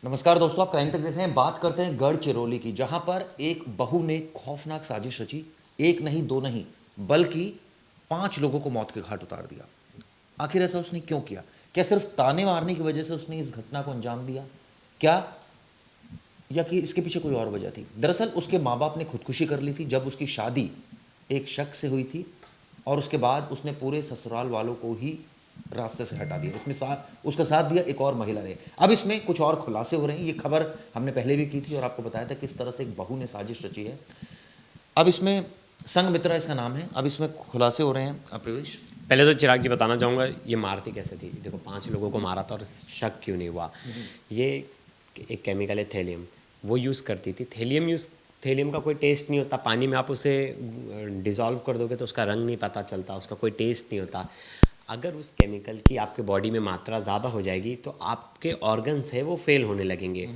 नमस्कार दोस्तों, आप क्राइम तक देख रहे हैं। बात करते हैं गढ़चिरौली की, जहां पर एक बहू ने खौफनाक साजिश रची। एक नहीं, दो नहीं, बल्कि 5 लोगों को मौत के घाट उतार दिया। आखिर ऐसा उसने क्यों किया? क्या सिर्फ ताने मारने की वजह से उसने इस घटना को अंजाम दिया? क्या, या कि इसके पीछे कोई और वजह थी? दरअसल उसके माँ बाप ने खुदकुशी कर ली थी जब उसकी शादी एक शख्स से हुई थी, और उसके बाद उसने पूरे ससुराल वालों को ही रास्ते से हटा दिया। इसमें उसका साथ दिया एक और महिला ने। अब इसमें कुछ और खुलासे हो रहे हैं। ये खबर हमने पहले भी की थी और आपको बताया था किस तरह से एक बहू ने साजिश रची है। अब इसमें संघमित्रा इसका नाम है। अब इसमें खुलासे हो रहे हैं। प्रवेश, पहले तो चिराग जी बताना चाहूँगा, ये मारती कैसे थी। देखो 5 लोगों को मारा था और शक क्यों नहीं हुआ। ये एक केमिकल है थेलियम, वो यूज़ करती थी। थेलियम का कोई टेस्ट नहीं होता। पानी में आप उसे डिज़ोल्व कर दोगे तो उसका रंग नहीं पता चलता, उसका कोई टेस्ट नहीं होता। अगर उस केमिकल की आपके बॉडी में मात्रा ज़्यादा हो जाएगी तो आपके ऑर्गन्स है वो फेल होने लगेंगे।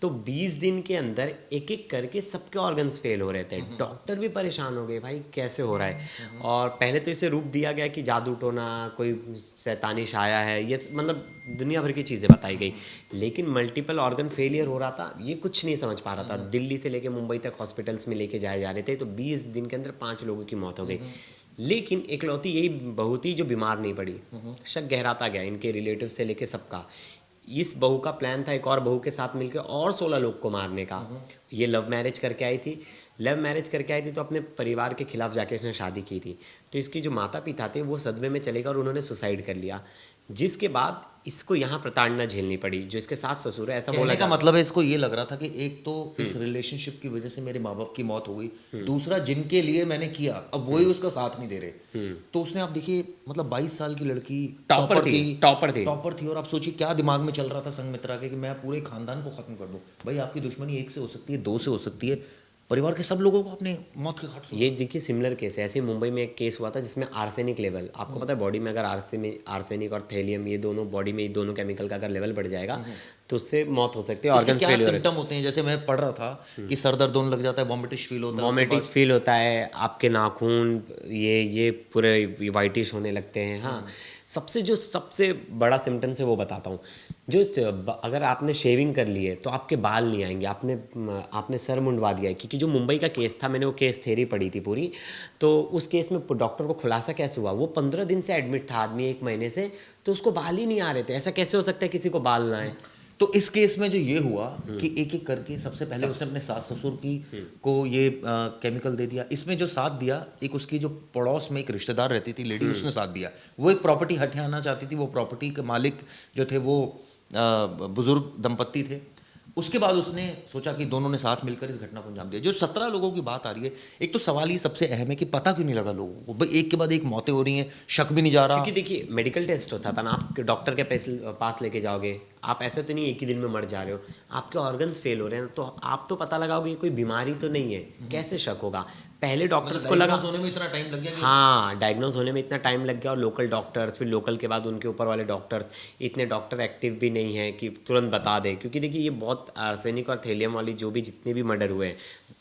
तो 20 दिन के अंदर एक एक करके सबके ऑर्गन्स फेल हो रहे थे। डॉक्टर भी परेशान हो गए, भाई कैसे हो रहा है। और पहले तो इसे रूप दिया गया कि जादू टोना, कोई शैतानी छाया है, ये मतलब दुनिया भर की चीज़ें बताई गई। लेकिन मल्टीपल ऑर्गन फेलियर हो रहा था, ये कुछ नहीं समझ पा रहा था। दिल्ली से लेके मुंबई तक हॉस्पिटल्स में लेके जाए जा रहे थे, तो 20 दिन के अंदर 5 लोगों की मौत हो गई। लेकिन एकलौती यही बहू थी जो बीमार नहीं पड़ी। शक गहराता गया इनके रिलेटिव से लेके सबका। इस बहू का प्लान था एक और बहू के साथ मिलकर और 16 लोग को मारने का। ये लव मैरिज करके आई थी। लव मैरिज करके आई थी तो अपने परिवार के खिलाफ जाके इसने शादी की थी। तो इसकी जो माता पिता थे वो सदमे में चले गए और उन्होंने सुसाइड कर लिया। जिसके बाद इसको यहाँ प्रताड़ना झेलनी पड़ी। जो इसके सास ससुर है, ऐसा बोला कहने का जा मतलब है इसको ये लग रहा था कि एक तो इस रिलेशनशिप की वजह से मेरे माँ बाप की मौत हो गई, दूसरा जिनके लिए मैंने किया अब वही उसका साथ नहीं दे रहे। तो उसने, आप देखिए, मतलब 22 साल की लड़की टॉपर थी, और आप सोचिए क्या दिमाग में चल रहा था संघमित्रा के कि मैं पूरे खानदान को खत्म कर दूं। भाई आपकी दुश्मनी एक से हो सकती है, दो से हो सकती है, परिवार के सब लोगों को अपने मौत के घाट से ये देखिए सिमिलर केस है। ऐसे ही मुंबई में एक केस हुआ था जिसमें आर्सेनिक लेवल, आपको पता है बॉडी में अगर आर्सेनिक और थेलियम, ये दोनों बॉडी में, ये दोनों केमिकल का अगर लेवल बढ़ जाएगा तो उससे मौत हो सकती है, इसके ऑर्गन्स क्या फेलियर। सिम्टम होते हैं? जैसे मैं पढ़ रहा था कि सर दर्द होने लग जाता है, वॉमिटिश फील होता है, उसके वॉमिटिंग बाद फील होता है, आपके नाखून ये पूरे वाइटिश होने लगते हैं। हाँ, सबसे बड़ा सिम्टम्स है वो बताता हूँ। अगर आपने शेविंग कर ली है तो आपके बाल नहीं आएंगे। आपने सर मुंडवा दिया है, क्योंकि जो मुंबई का केस था, मैंने वो केस थ्योरी पढ़ी थी पूरी। तो उस केस में डॉक्टर को खुलासा कैसे हुआ, वो 15 दिन से एडमिट था आदमी, 1 महीने से, तो उसको बाल ही नहीं आ रहे थे। ऐसा कैसे हो सकता है किसी को बाल ना आए। तो इस केस में जो ये हुआ कि एक एक करके सबसे पहले उसने अपने सास ससुर की को ये केमिकल दे दिया। इसमें जो साथ दिया, एक उसकी जो पड़ोस में एक रिश्तेदार रहती थी लेडी, उसने साथ दिया। वो एक प्रॉपर्टी हथियाना चाहती थी। वो प्रॉपर्टी के मालिक जो थे वो बुजुर्ग दंपत्ति थे। उसके बाद उसने सोचा कि दोनों ने साथ मिलकर इस घटना को अंजाम दिया। जो 17 लोगों की बात आ रही है, एक तो सवाल ये सबसे अहम है कि पता क्यों नहीं लगा लोगों को? भाई एक के बाद एक मौतें हो रही हैं, शक भी नहीं जा रहा। क्योंकि देखिए मेडिकल टेस्ट होता था ना, आप डॉक्टर के पास लेके जाओगे, आप ऐसे तो नहीं एक ही दिन में मर जा रहे हो, आपके ऑर्गन्स फेल हो रहे हैं, तो आप तो पता लगाओगे कोई बीमारी तो नहीं है। कैसे शक होगा? पहले डॉक्टर्स को लगा, होने में इतना टाइम लग गया। हाँ, डायग्नोज होने में इतना टाइम लग गया। और लोकल डॉक्टर्स, फिर लोकल के बाद उनके ऊपर वाले डॉक्टर्स, इतने डॉक्टर एक्टिव भी नहीं हैं कि तुरंत बता दें। क्योंकि देखिए ये बहुत आर्सेनिक और थेलियम वाली जो भी जितने भी मर्डर हुए हैं,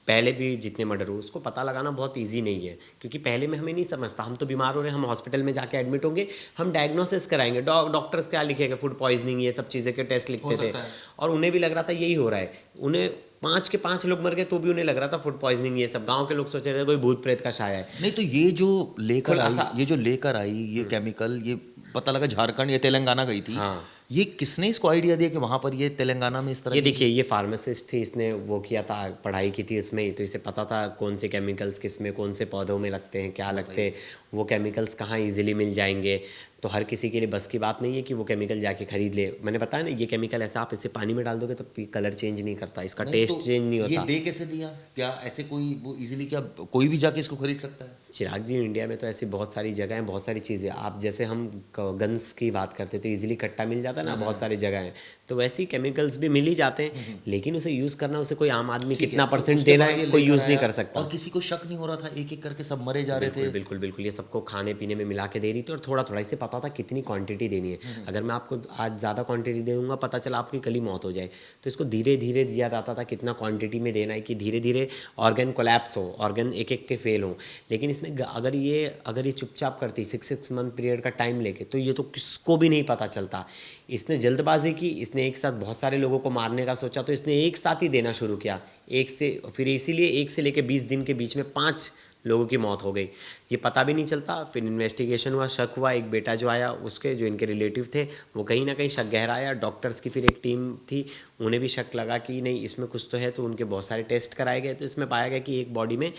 पहले भी जितने मर्डर हुए, उसको पता लगाना बहुत ईजी नहीं है। क्योंकि पहले में हमें नहीं समझता, हम तो बीमार हो रहे हैं, हम हॉस्पिटल में जाके एडमिट होंगे, हम डायग्नोसिस कराएंगे। डॉक्टर्स क्या लिखेगा, फूड पॉइजनिंग, ये सब चीज़ें के टेस्ट लिखते थे। और उन्हें भी लग रहा था यही हो रहा है। उन्हें 5 के 5 लोग मर गए तो भी उन्हें लग रहा था फूड पॉइजनिंग। ये सब गांव के लोग सोच रहे थे कोई भूत प्रेत का छाया है। नहीं, तो ये जो लेकर आई ये केमिकल, ये पता लगा झारखंड या तेलंगाना गई थी। हाँ, ये किसने इसको आइडिया दिया कि वहां पर ये तेलंगाना में इस तरह ये की देखिए, ये फार्मासिस्ट थी, इसने वो किया था, पढ़ाई की थी इसमें, तो इसे पता था कौन से केमिकल्स किस में, कौन से पौधों में लगते हैं, क्या लगते हैं, वो केमिकल्स कहाँ इजीली मिल जाएंगे। तो हर किसी के लिए बस की बात नहीं है कि वो केमिकल जाके खरीद ले। मैंने बताया ना, ये केमिकल ऐसा आप इसे पानी में डाल दोगे तो कलर चेंज नहीं करता, इसका टेस्ट तो चेंज नहीं ये होता। दे कैसे दिया? क्या ऐसे कोई वो इजीली, क्या कोई भी जाके इसको खरीद सकता है? चिराग जी, इंडिया में तो ऐसी बहुत सारी जगह हैं, बहुत सारी चीज़ें। आप जैसे हम गन्स की बात करते तो इजीली कट्टा मिल जाता है ना, बहुत सारी जगह हैं। तो वैसे ही केमिकल्स भी मिल ही जाते हैं, लेकिन उसे यूज़ करना, उसे कोई आम आदमी कितना परसेंट देना है, कोई यूज़ नहीं कर सकता। और किसी को शक नहीं हो रहा था, एक एक करके सब मरे जा रहे थे। बिल्कुल बिल्कुल बिल्कुल, ये सबको खाने पीने में मिला के दे रही थी और थोड़ा थोड़ा इसे पता बताता था कितनी क्वांटिटी देनी है। अगर मैं आपको आज ज़्यादा क्वांटिटी दे दूंगा, पता चला आपकी कल ही मौत हो जाए। तो इसको धीरे धीरे दिया जाता था कितना क्वांटिटी में देना है, कि धीरे धीरे ऑर्गन कोलैप्स हो, ऑर्गन एक एक के फेल हो। लेकिन इसने अगर ये चुपचाप करती 6 मंथ पीरियड का टाइम लेके, तो ये तो किसको भी नहीं पता चलता। इसने जल्दबाजी की, इसने एक साथ बहुत सारे लोगों को मारने का सोचा, तो इसने एक साथ ही देना शुरू किया। फिर इसीलिए 1 से लेकर 20 दिन के बीच में 5 लोगों की मौत हो गई। ये पता भी नहीं चलता। फिर इन्वेस्टिगेशन हुआ, शक हुआ, एक बेटा जो आया उसके, जो इनके रिलेटिव थे, वो कहीं ना कहीं शक गहराया। डॉक्टर्स की फिर एक टीम थी, उन्हें भी शक लगा कि नहीं इसमें कुछ तो है, तो उनके बहुत सारे टेस्ट कराए गए। तो इसमें पाया गया कि एक बॉडी में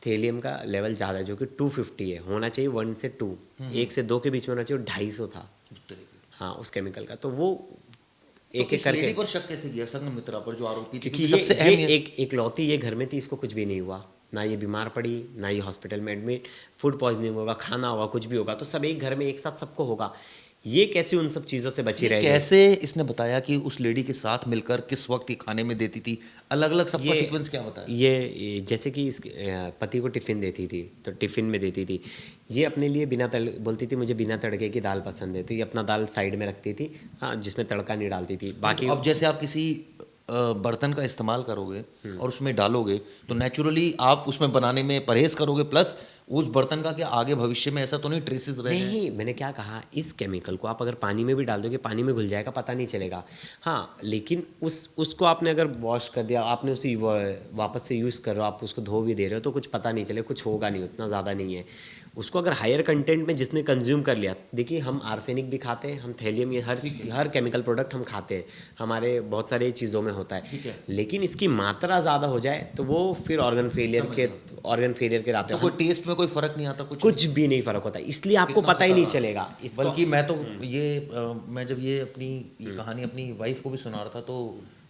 थेलियम का लेवल ज़्यादा है, जो कि 250 है, होना चाहिए 1 से 2, 1 से 2 के बीच में होना चाहिए, 250 था। हाँ, उस केमिकल का। तो वो एक एक करके, पर शक कैसे किया संघमित्रा पर जो आरोपी थी? क्योंकि सबसे ये अहम एक लौती ये घर में थी, इसको कुछ भी नहीं हुआ, ना ये बीमार पड़ी, ना ये हॉस्पिटल में एडमिट, फूड पॉइजनिंग होगा, खाना होगा, कुछ भी होगा, तो सब एक घर में एक साथ सबको होगा। ये कैसे उन सब चीज़ों से बची रहेगी? कैसे इसने बताया कि उस लेडी के साथ मिलकर किस वक्त ये खाने में देती थी? अलग अलग सबका सीक्वेंस क्या बताया? ये जैसे कि इस पति को टिफ़िन देती थी, तो टिफ़िन में देती थी। ये अपने लिए बोलती थी मुझे बिना तड़के की दाल पसंद है, तो ये अपना दाल साइड में रखती थी, हाँ, जिसमें तड़का नहीं डालती थी। बाकी अब जैसे आप किसी बर्तन का इस्तेमाल करोगे और उसमें डालोगे, तो नेचुरली आप उसमें बनाने में परहेज करोगे, प्लस उस बर्तन का क्या आगे भविष्य में ऐसा तो नहीं ट्रेसेस रहे? नहीं, मैंने क्या कहा, इस केमिकल को आप अगर पानी में भी डाल दोगे, पानी में घुल जाएगा, पता नहीं चलेगा। हाँ, लेकिन उसको आपने अगर वॉश कर दिया, आपने उसे वापस से यूज़ कर रहे हो, आप उसको धो भी दे रहे हो, तो कुछ पता नहीं चलेगा, कुछ होगा नहीं, उतना ज़्यादा नहीं है। उसको अगर हायर कंटेंट में जिसने कंज्यूम कर लिया, देखिए हम आर्सेनिक भी खाते हैं, हम थैलियम, ये हर केमिकल प्रोडक्ट हम खाते हैं, हमारे बहुत सारे चीज़ों में होता है। लेकिन इसकी मात्रा ज़्यादा हो जाए तो वो फिर ऑर्गन फेलियर के रास्ते, तो कोई टेस्ट में कोई फर्क नहीं आता? कुछ भी नहीं फर्क होता, इसलिए आपको पता ही नहीं चलेगा। बल्कि मैं तो मैं जब ये कहानी अपनी वाइफ को भी सुना रहा था, तो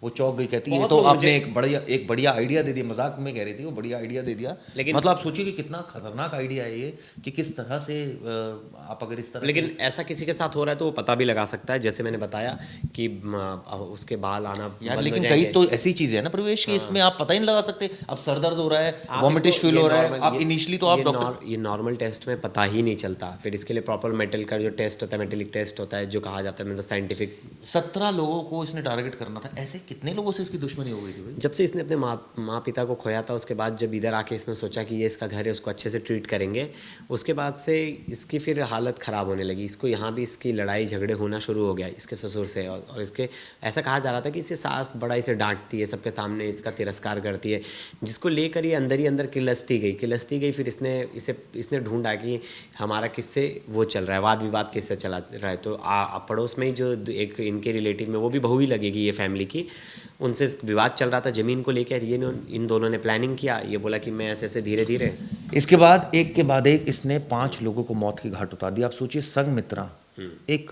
वो चौंक गई, कहती है तो आपने एक बढ़िया आइडिया दे दिया। मजाक में कह रही थी वो, बढ़िया आइडिया दे दिया। लेकिन मतलब आप सोचिए कि कितना खतरनाक आइडिया है ये, कि किस तरह से आप अगर इस तरह, लेकिन ऐसा किसी के साथ हो रहा है तो वो पता भी लगा सकता है। जैसे मैंने बताया कि उसके बाल आना यार, लेकिन कई तो ऐसी चीजें है ना प्रवेश की, इसमें आप पता ही नहीं लगा सकते। अब सर दर्द हो रहा है, वॉमिटिश फील हो रहा है, आप इनिशियली तो आप डॉक्टर, ये नॉर्मल टेस्ट में पता ही नहीं चलता। फिर इसके लिए प्रॉपर मेटल का जो टेस्ट होता है, मेटेलिक टेस्ट होता है, जो कहा जाता है मतलब साइंटिफिक। 17 लोगों को इसने टारगेट करना था। ऐसे कितने लोगों से इसकी दुश्मनी हो गई थी भाई? जब से इसने अपने माँ पिता को खोया था, उसके बाद जब इधर आके इसने सोचा कि ये इसका घर है, उसको अच्छे से ट्रीट करेंगे, उसके बाद से इसकी फिर हालत ख़राब होने लगी। इसको यहाँ भी इसकी लड़ाई झगड़े होना शुरू हो गया इसके ससुर से, और इसके ऐसा कहा जा रहा था कि इसकी सास बड़ा इसे डांटती है, सबके सामने इसका तिरस्कार करती है, जिसको लेकर ये अंदर ही अंदर किलसती गई। फिर इसने ढूंढा कि हमारा किससे वो चल रहा है, वाद विवाद किससे चला रहा है। तो पड़ोस में ही जो एक इनके रिलेटिव में, वो भी बहू ही लगेगी ये फैमिली की, उनसे विवाद चल रहा था ज़मीन को लेकर। ये इन दोनों ने प्लानिंग किया, ये बोला कि मैं ऐसे धीरे धीरे। इसके बाद एक के बाद एक इसने 5 लोगों को मौत की घाट उतार दिया। आप सोचिए, संघमित्रा एक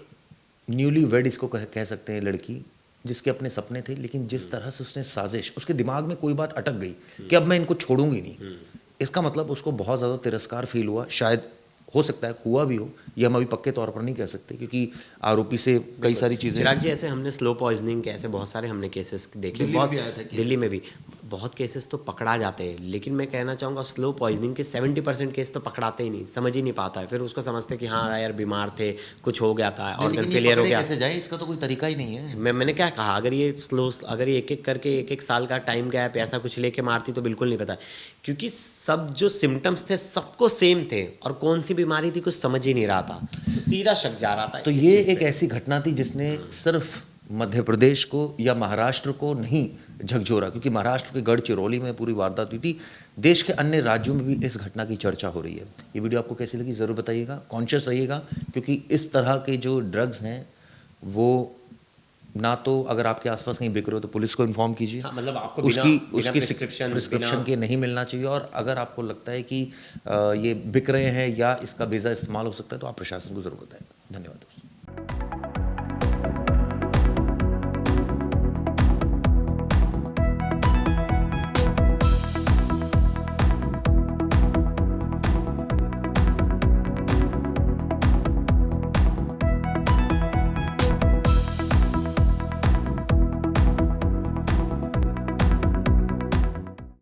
न्यूली वेड इसको कह सकते हैं लड़की, जिसके अपने सपने थे, लेकिन जिस तरह से उसने साजिश, उसके दिमाग में कोई बात अटक गई कि अब मैं इनको छोड़ूंगी नहीं। इसका मतलब उसको बहुत ज़्यादा तिरस्कार फील हुआ। शायद हो सकता है हुआ भी हो, ये हम अभी पक्के तौर पर नहीं कह सकते, क्योंकि आरोपी से कई सारी चीज़ें। चिराग जी, ऐसे हमने स्लो पॉइजनिंग के ऐसे बहुत सारे हमने केसेस देखे, दिल्ली में भी बहुत केसेस तो पकड़ा जाते हैं। लेकिन मैं कहना चाहूँगा स्लो पॉइजनिंग के 70% केस तो पकड़ाते ही नहीं, समझ ही नहीं पाता है। फिर उसको समझते हैं कि हाँ यार बीमार थे, कुछ हो गया था, ऑर्गन फेलियर हो गया, कैसे जाए, इसका तो कोई तरीका ही नहीं है। मैंने क्या कहा, अगर ये एक एक करके एक साल का टाइम गैप ऐसा कुछ लेके मारती तो बिल्कुल नहीं पता, क्योंकि सब जो सिम्टम्स थे सबको सेम थे, और कौन सी बीमारी थी कुछ समझ ही नहीं रहा था, तो सीधा शक जा रहा था। तो ये एक ऐसी घटना थी जिसने सिर्फ मध्य प्रदेश को या महाराष्ट्र को नहीं झकझोरा, क्योंकि महाराष्ट्र के गढ़चिरौली में पूरी वारदात हुई थी। देश के अन्य राज्यों में भी इस घटना की चर्चा हो रही है। ये वीडियो आपको कैसी लगी ज़रूर बताइएगा, कॉन्शियस रहिएगा, क्योंकि इस तरह के जो ड्रग्स हैं वो ना तो अगर आपके आसपास कहीं बिक रहे हो तो पुलिस को इन्फॉर्म कीजिए। हाँ, मतलब आपको उसकी प्रिस्क्रिप्शन के नहीं मिलना चाहिए। और अगर आपको लगता है कि ये बिक रहे हैं या इसका बेजा इस्तेमाल हो सकता है, तो आप प्रशासन को ज़रूर बताएं। धन्यवाद दोस्तों।